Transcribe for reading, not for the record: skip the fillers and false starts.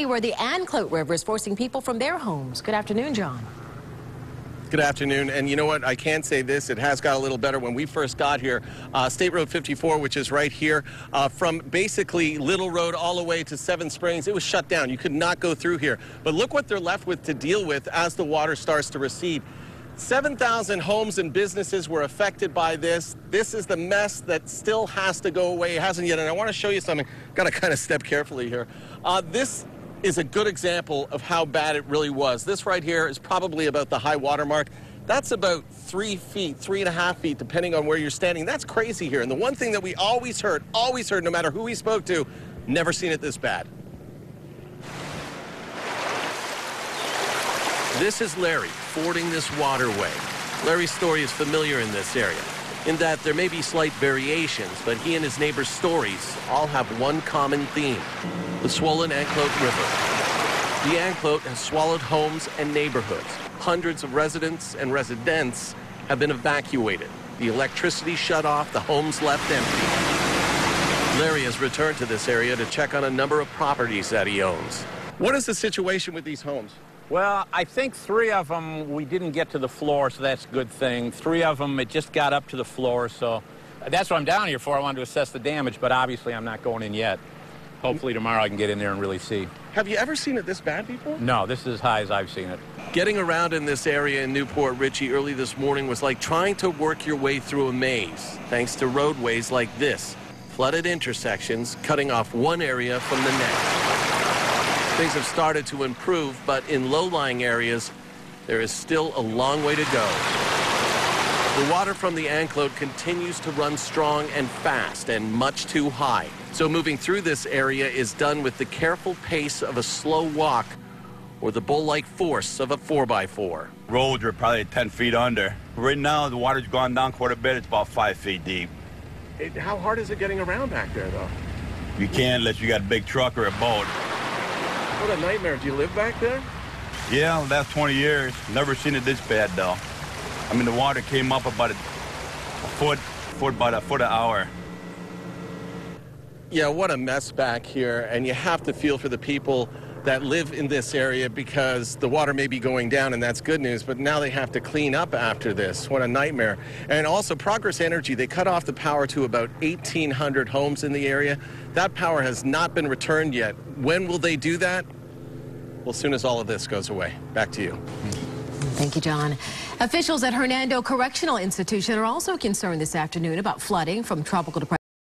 Where the Anclote River is forcing people from their homes. Good afternoon, John. Good afternoon. And you know what? I can say this. It has got a little better. When we first got here, State Road 54, which is right here, from basically Little Road all the way to Seven Springs, it was shut down. You could not go through here. But look what they're left with to deal with as the water starts to recede. 7,000 homes and businesses were affected by this. This is the mess that still has to go away. It hasn't yet. And I want to show you something. Got to kind of step carefully here. This is a good example of how bad it really was. This right here is probably about the high water mark. That's about 3 feet, 3.5 feet, depending on where you're standing. That's crazy here. And the one thing that we always heard, no matter who we spoke to, never seen it this bad. This is Larry fording this waterway. Larry's story is familiar in this area, in that there may be slight variations, but he and his neighbor's stories all have one common theme: the swollen Anclote River. The Anclote has swallowed homes and neighborhoods. Hundreds of residents and residents have been evacuated. The electricity shut off, the homes left empty. Larry has returned to this area to check on a number of properties that he owns. What is the situation with these homes? Well, I think 3 of them we didn't get to the floor, so that's a good thing. 3 of them, it just got up to the floor, so that's what I'm down here for. I wanted to assess the damage, but obviously I'm not going in yet. Hopefully tomorrow I can get in there and really see. Have you ever seen it this bad before? No, this is as high as I've seen it. Getting around in this area in Port Richey early this morning was like trying to work your way through a maze, thanks to roadways like this. Flooded intersections cutting off one area from the next. Things have started to improve, but in low-lying areas, there is still a long way to go. The water from the Anclote continues to run strong and fast and much too high. So moving through this area is done with the careful pace of a slow walk or the bull-like force of a 4x4. Roads are probably 10 feet under. Right now, the water's gone down quite a bit. It's about 5 feet deep. How hard is it getting around back there, though? You can't unless you got a big truck or a boat. What a nightmare. Do you live back there? Yeah, last 20 years. Never seen it this bad, though. I mean, the water came up about a foot an hour. Yeah, what a mess back here. And you have to feel for the people that live in this area, because the water may be going down, and that's good news, but now they have to clean up after this. What a nightmare. And also, Progress Energy, they cut off the power to about 1,800 homes in the area. That power has not been returned yet. When will they do that? Well, as soon as all of this goes away. Back to you. Thank you, John. Officials at Hernando Correctional Institution are also concerned this afternoon about flooding from tropical depression.